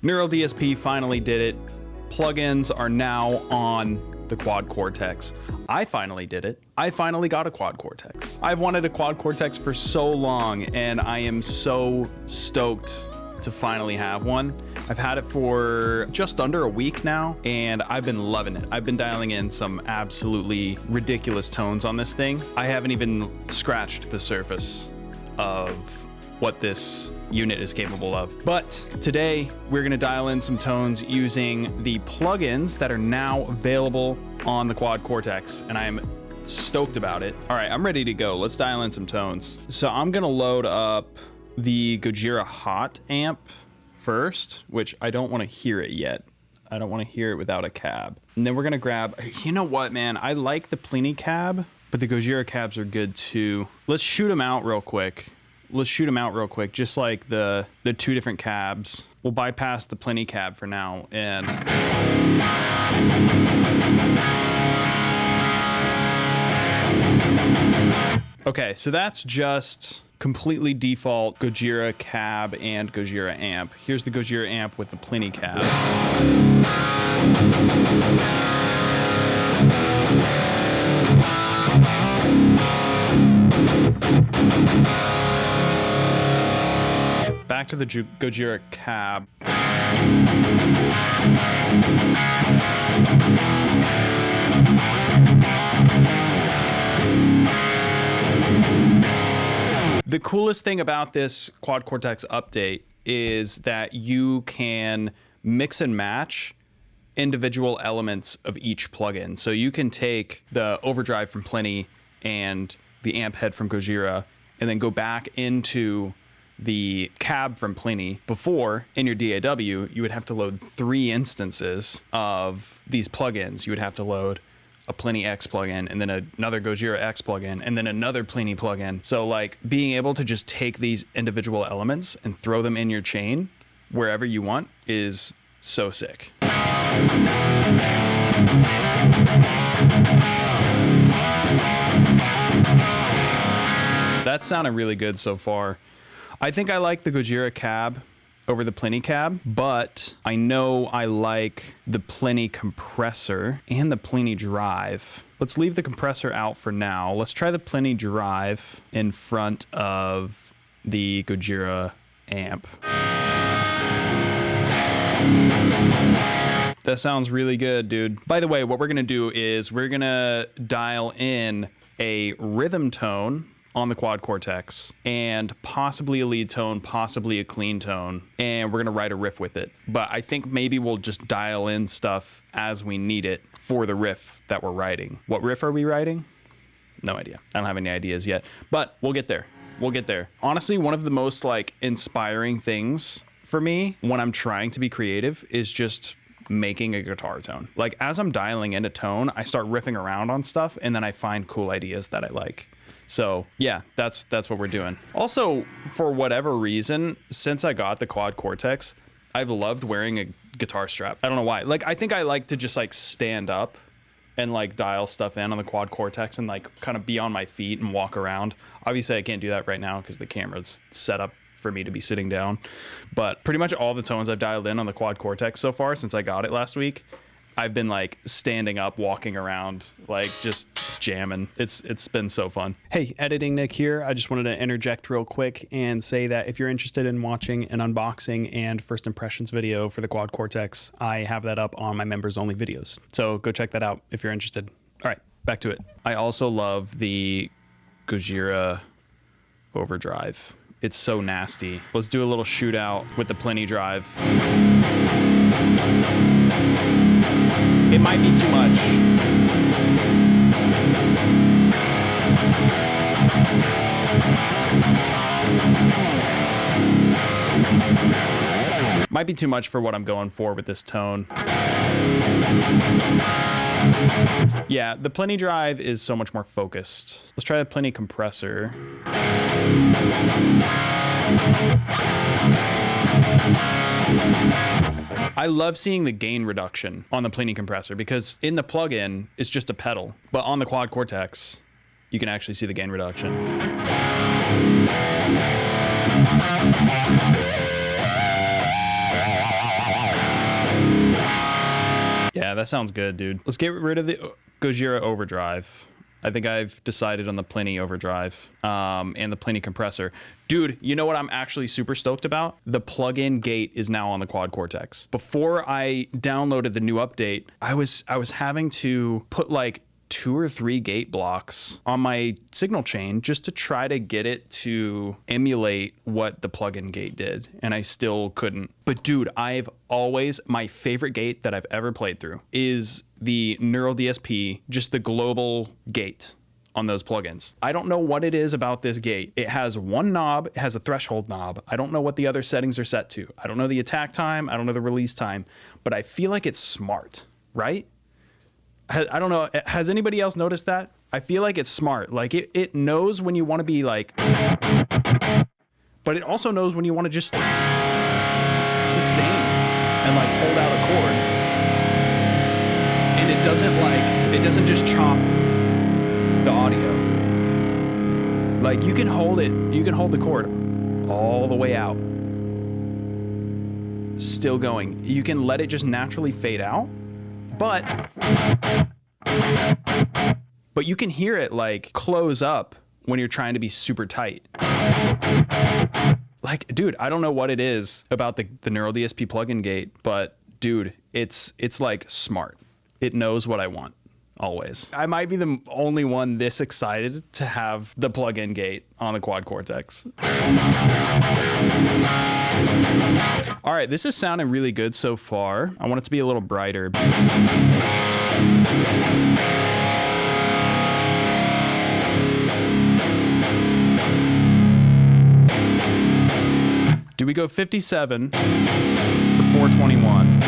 Neural DSP finally did it. Plugins are now on the Quad Cortex. I finally did it. I finally got a Quad Cortex. I've wanted a Quad Cortex for so long, and I am so stoked to finally have one. I've had it for just under a week now, and I've been loving it. I've been dialing in some absolutely ridiculous tones on this thing. I haven't even scratched the surface of what this unit is capable of. But today we're gonna dial in some tones using the plugins that are now available on the Quad Cortex, and I'm stoked about it. All right, I'm ready to go. Let's dial in some tones. So I'm gonna load up the Gojira Hot amp first, which I don't wanna hear it yet. I don't wanna hear it without a cab. And then we're gonna grab, you know what, man? I like the Plini cab, but the Gojira cabs are good too. Let's shoot them out real quick. Just like the two different cabs. We'll bypass the Plini cab for now, and okay, so that's just completely default Gojira cab and Gojira amp. Here's the Gojira amp with the Plini cab. Back to the Gojira cab. The coolest thing about this Quad Cortex update is that you can mix and match individual elements of each plugin. So you can take the overdrive from Plini and the amp head from Gojira and then go back into the cab from Plini. Before, in your DAW, you would have to load 3 instances of these plugins. You would have to load a Plini X plugin, and then another Gojira X plugin, and then another Plini plugin. So like being able to just take these individual elements and throw them in your chain wherever you want is so sick. That's sounding really good so far. I think I like the Gojira cab over the Plini cab, but I know I like the Plini compressor and the Plini drive. Let's leave the compressor out for now. Let's try the Plini drive in front of the Gojira amp. That sounds really good, dude. By the way, what we're gonna do is we're gonna dial in a rhythm tone on the Quad Cortex and possibly a lead tone, possibly a clean tone, and we're gonna write a riff with it. But I think maybe we'll just dial in stuff as we need it for the riff that we're writing. What riff are we writing? No idea. I don't have any ideas yet, but we'll get there. We'll get there. Honestly, one of the most like inspiring things for me when I'm trying to be creative is just making a guitar tone. Like as I'm dialing in a tone, I start riffing around on stuff and then I find cool ideas that I like. So yeah, that's what we're doing. Also, for whatever reason, since I got the Quad Cortex, I've loved wearing a guitar strap. I don't know why. Like I think I like to just like stand up and like dial stuff in on the Quad Cortex and like kind of be on my feet and walk around. Obviously I can't do that right now because the camera's set up for me to be sitting down. But pretty much all the tones I've dialed in on the Quad Cortex so far since I got it last week, I've been like standing up, walking around, like just jamming. It's been so fun. Hey, Editing Nick here. I just wanted to interject real quick and say that if you're interested in watching an unboxing and first impressions video for the Quad Cortex, I have that up on my members only videos. So go check that out if you're interested. All right, back to it. I also love the Gojira overdrive. It's so nasty. Let's do a little shootout with the Plini drive. It might be too much. Might be too much for what I'm going for with this tone. Yeah, the Plini drive is so much more focused. Let's try the Plini compressor. I love seeing the gain reduction on the Plini compressor because in the plugin, it's just a pedal. But on the Quad Cortex, you can actually see the gain reduction. Yeah, that sounds good, dude. Let's get rid of the Gojira overdrive. I think I've decided on the Pliny overdrive and the Pliny compressor. Dude, you know what I'm actually super stoked about? The plug-in gate is now on the Quad Cortex. Before I downloaded the new update, I was having to put like 2 or 3 gate blocks on my signal chain just to try to get it to emulate what the plug-in gate did, and I still couldn't. But dude, my favorite gate that I've ever played through is the Neural DSP, just the global gate on those plugins. I don't know what it is about this gate. It has one knob, it has a threshold knob. I don't know what the other settings are set to. I don't know the attack time, I don't know the release time, but I feel like it's smart, right? I don't know. Has anybody else noticed that? I feel like it's smart. Like it knows when you want to be like, but it also knows when you want to just sustain and like hold out a chord. And it doesn't just chop the audio. Like you can hold the chord all the way out. Still going. You can let it just naturally fade out. But you can hear it like close up when you're trying to be super tight. Like, dude, I don't know what it is about the Neural DSP plugin gate, but dude, it's like smart. It knows what I want always. I might be the only one this excited to have the plugin gate on the Quad Cortex. All right, this is sounding really good so far. I want it to be a little brighter. Do we go 57 or 421?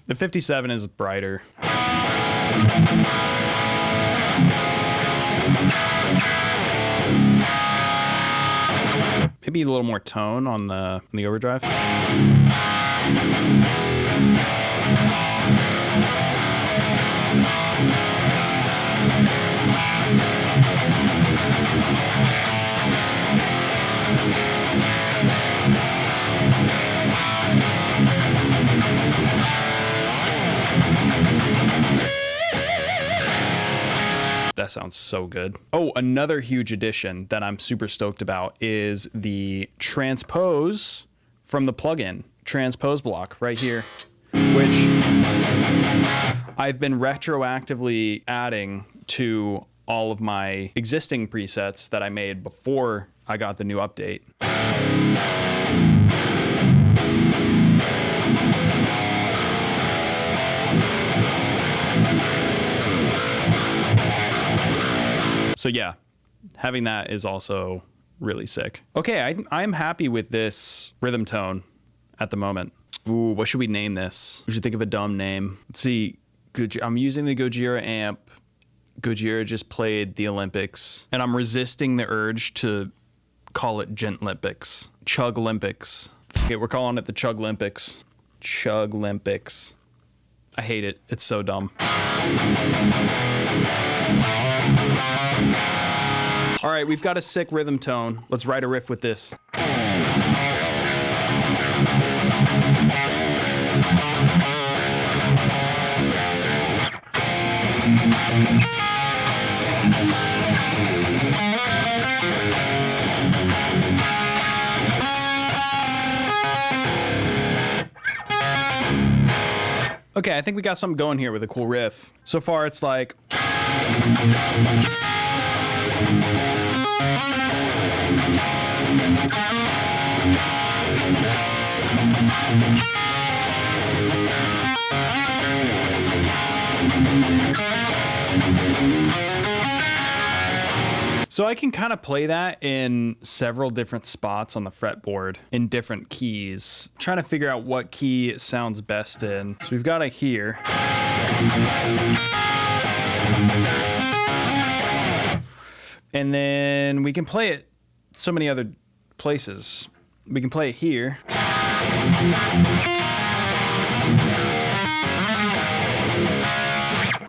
The 57 is brighter. Maybe a little more tone on the overdrive. That sounds so good. Oh, another huge addition that I'm super stoked about is the Transpose from the plugin. Transpose block right here, which I've been retroactively adding to all of my existing presets that I made before I got the new update. So yeah, having that is also really sick. Okay, I'm happy with this rhythm tone at the moment. Ooh, what should we name this? We should think of a dumb name. Let's see. I'm using the Gojira amp. Gojira just played the Olympics, and I'm resisting the urge to call it Gentlympics. Chug-Olympics. Okay, we're calling it the Chug-Olympics. Chug-Olympics. I hate it. It's so dumb. All right, we've got a sick rhythm tone. Let's write a riff with this. Okay, I think we got something going here with a cool riff. So far, it's like... So I can kind of play that in several different spots on the fretboard in different keys. I'm trying to figure out what key it sounds best in. So we've got it here. And then we can play it so many other places. We can play it here.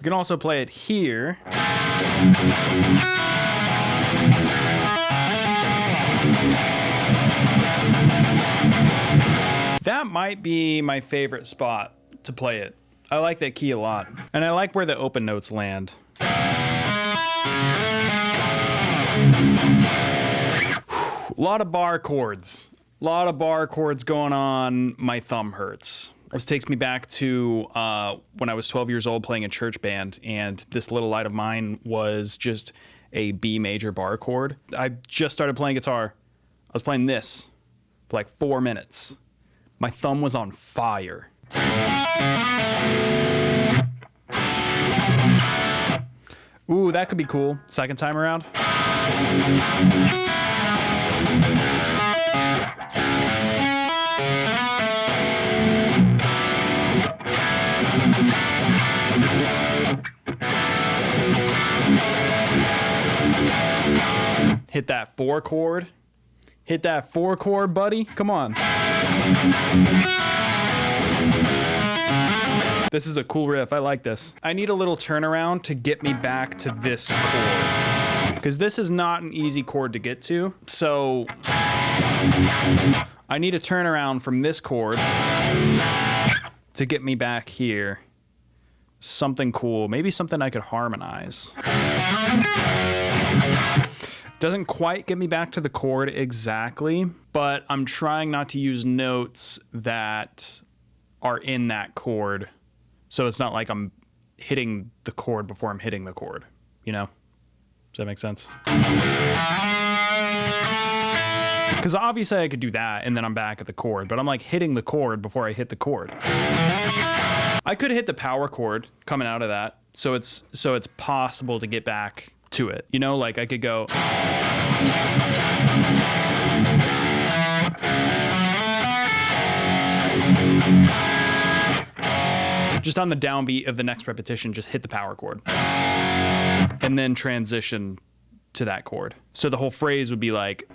We can also play it here. That might be my favorite spot to play it. I like that key a lot. And I like where the open notes land. A lot of bar chords. A lot of bar chords going on. My thumb hurts. This takes me back to when I was 12 years old playing a church band, and This Little Light of Mine was just a B major bar chord. I just started playing guitar. I was playing this for like 4 minutes. My thumb was on fire. Ooh, that could be cool. Second time around. Hit that 4 chord. Hit that 4 chord, buddy. Come on. This is a cool riff. I like this. I need a little turnaround to get me back to this chord, because this is not an easy chord to get to. So I need a turnaround from this chord to get me back here. Something cool. Maybe something I could harmonize. Doesn't quite get me back to the chord exactly, but I'm trying not to use notes that are in that chord. So it's not like I'm hitting the chord before I'm hitting the chord, you know? Does that make sense? Because obviously I could do that and then I'm back at the chord, but I'm like hitting the chord before I hit the chord. I could hit the power chord coming out of that, so it's possible to get back to it. You know, like I could go. Just on the downbeat of the next repetition, just hit the power chord. And then transition to that chord. So the whole phrase would be like.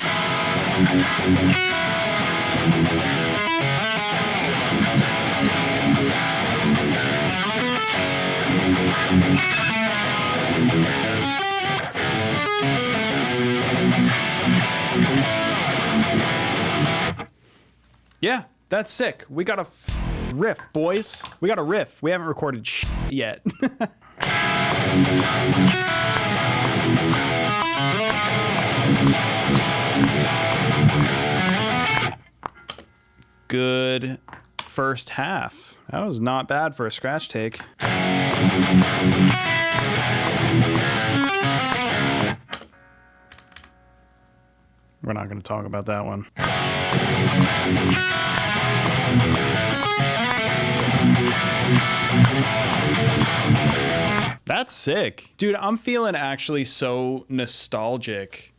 Yeah, that's sick. We got a riff, boys. We got a riff. We haven't recorded yet. Good first half. That was not bad for a scratch take. We're not going to talk about that one. That's sick. Dude, I'm feeling actually so nostalgic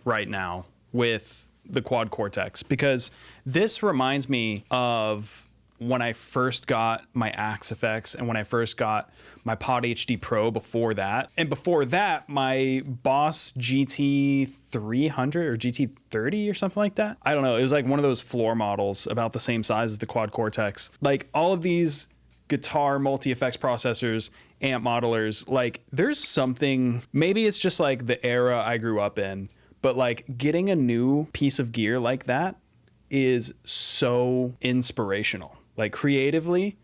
right now with the Quad Cortex, because this reminds me of when I first got my Axe effects and when I first got my Pod HD Pro before that. And before that, my Boss GT 300 or GT 30 or something like that. I don't know. It was like one of those floor models about the same size as the Quad Cortex. Like all of these guitar multi-effects processors, amp modelers, like there's something, maybe it's just like the era I grew up in, but like getting a new piece of gear like that is so inspirational. Like creatively,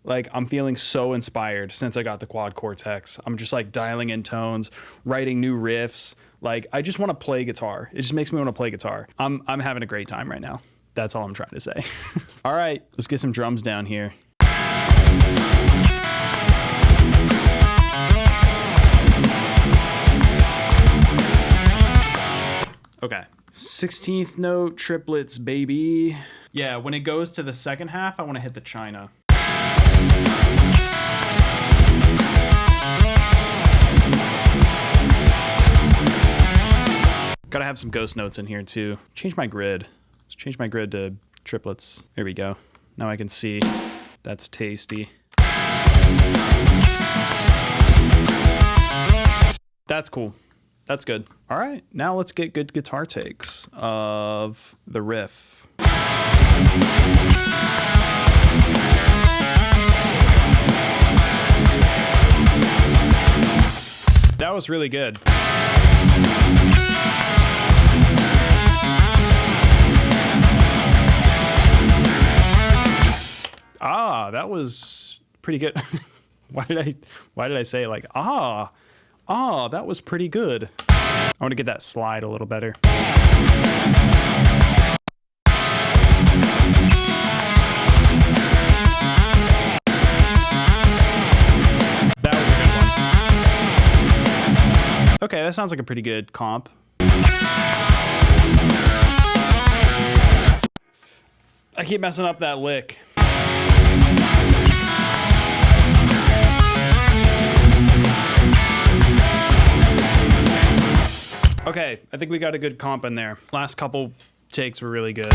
like I'm feeling so inspired since I got the Quad Cortex. I'm just like dialing in tones, writing new riffs. Like I just want to play guitar. It just makes me want to play guitar. I'm having a great time right now. That's all I'm trying to say. All right, let's get some drums down here. Okay, 16th note triplets, baby. Yeah, when it goes to the second half, I want to hit the China. Gotta have some ghost notes in here too. Change my grid. Let's change my grid to triplets. There we go. Now I can see. That's tasty. That's cool. That's good. All right, now let's get good guitar takes of the riff. That was really good. Ah, that was pretty good. Why did I say it like, that was pretty good. I want to get that slide a little better. That was a good one. Okay, that sounds like a pretty good comp. I keep messing up that lick. Okay, I think we got a good comp in there. Last couple takes were really good.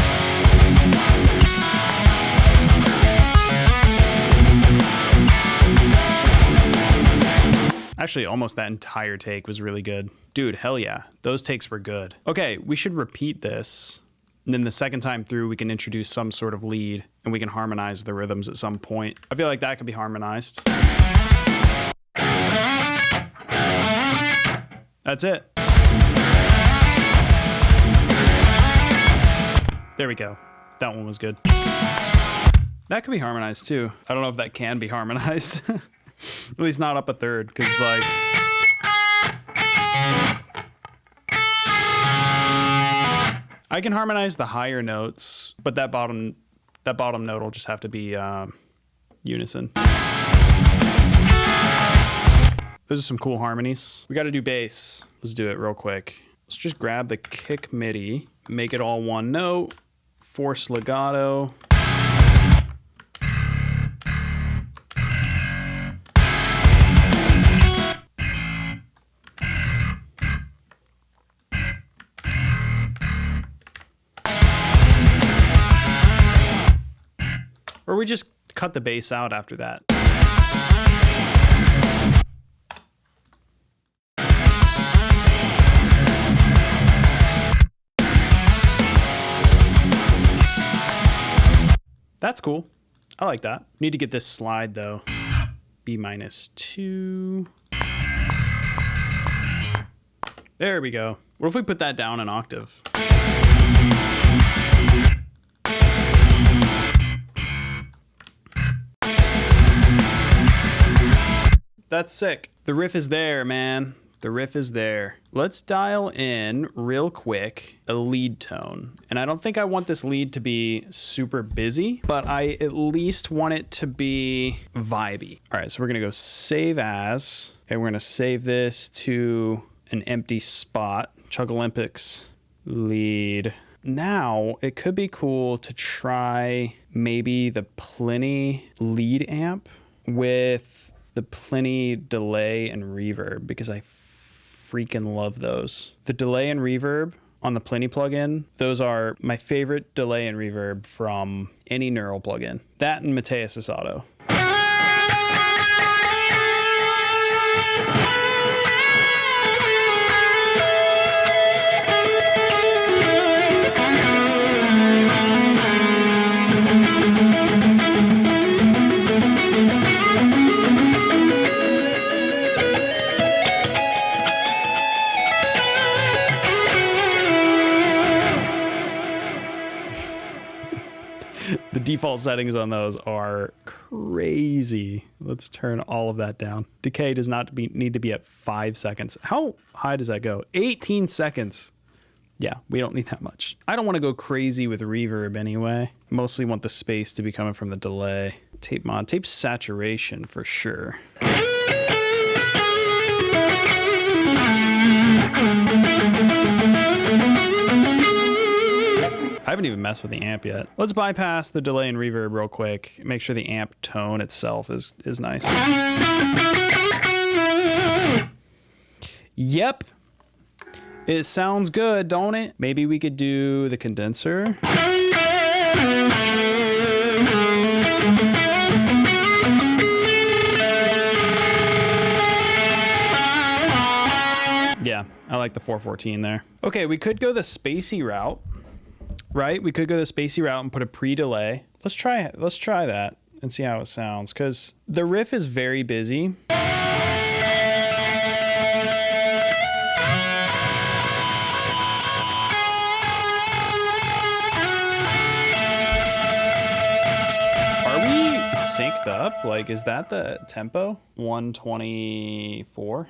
Actually, almost that entire take was really good. Dude, hell yeah. Those takes were good. Okay, we should repeat this. And then the second time through, we can introduce some sort of lead and we can harmonize the rhythms at some point. I feel like that could be harmonized. That's it. There we go. That one was good. That could be harmonized too. I don't know if that can be harmonized. At least not up a third, because it's like... I can harmonize the higher notes, but that bottom note will just have to be unison. Those are some cool harmonies. We got to do bass. Let's do it real quick. Let's just grab the kick MIDI, make it all one note, force legato. Or we just cut the bass out after that. That's cool. I like that. Need to get this slide though. B-2. There we go. What if we put that down an octave? That's sick. The riff is there, man. The riff is there. Let's dial in real quick a lead tone. And I don't think I want this lead to be super busy, but I at least want it to be vibey. All right, so we're gonna go save as, and we're gonna save this to an empty spot. Chug Olympics lead. Now, it could be cool to try maybe the Pliny lead amp with the Pliny delay and reverb, because I freaking love those. The delay and reverb on the Pliny plugin, those are my favorite delay and reverb from any neural plugin. That and Mateus's Auto. The default settings on those are crazy. Let's turn all of that down. Decay does not need to be at 5 seconds. How high does that go? 18 seconds. Yeah, we don't need that much. I don't want to go crazy with reverb anyway. Mostly want the space to be coming from the delay. Tape mod, tape saturation for sure. I haven't even messed with the amp yet. Let's bypass the delay and reverb real quick. Make sure the amp tone itself is nice. Yep. It sounds good, don't it? Maybe we could do the condenser. Yeah, I like the 414 there. Okay, we could go the spacey route. Right? We could go the spacey route and put a pre-delay. Let's try it. Let's try that and see how it sounds, because the riff is very busy. synced up? Like, is that the tempo? 124?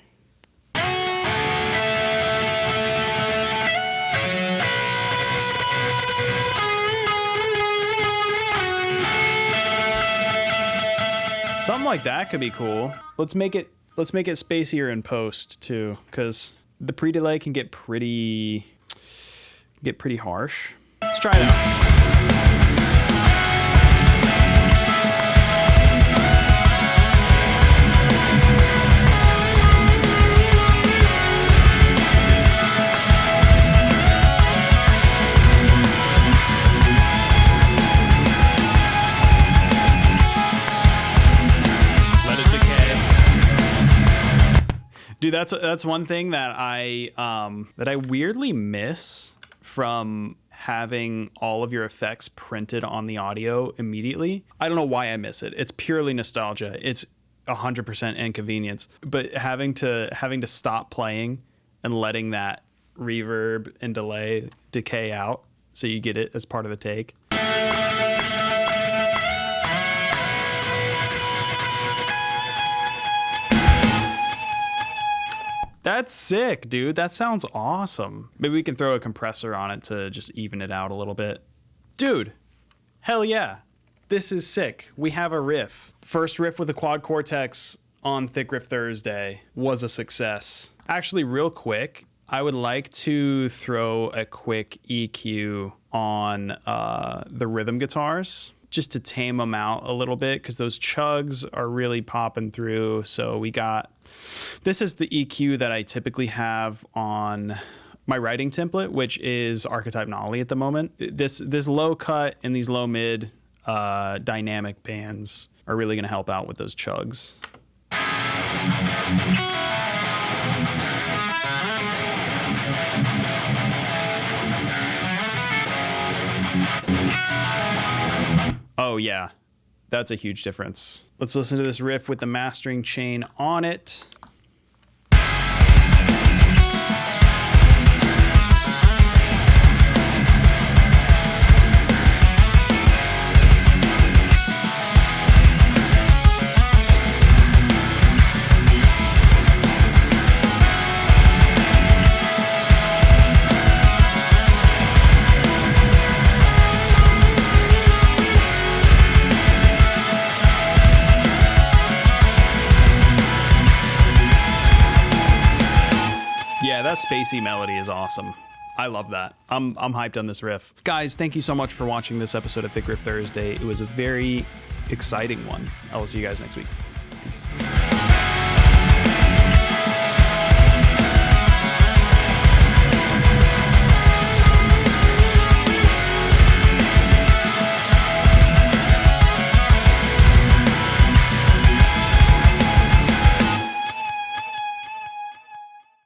Something like that could be cool. Let's make it spacier in post too, because the pre-delay can get pretty harsh. Let's try it out. Dude, that's one thing that I weirdly miss from having all of your effects printed on the audio immediately. I don't know why I miss it. It's purely nostalgia. It's 100% inconvenience. But having to stop playing and letting that reverb and delay decay out so you get it as part of the take. That's sick, dude. That sounds awesome. Maybe we can throw a compressor on it to just even it out a little bit. Dude, hell yeah. This is sick. We have a riff. First riff with the Quad Cortex on Thick Riff Thursday was a success. Actually, real quick, I would like to throw a quick EQ on the rhythm guitars, just to tame them out a little bit, because those chugs are really popping through. So this is the EQ that I typically have on my writing template, which is Archetype Nolly at the moment. This low cut and these low mid dynamic bands are really going to help out with those chugs. Oh yeah, that's a huge difference. Let's listen to this riff with the mastering chain on it. Yeah, that spacey melody is awesome. I love that. I'm hyped on this riff. Guys, thank you so much for watching this episode of Thick Riff Thursday. It was a very exciting one. I will see you guys next week. Peace.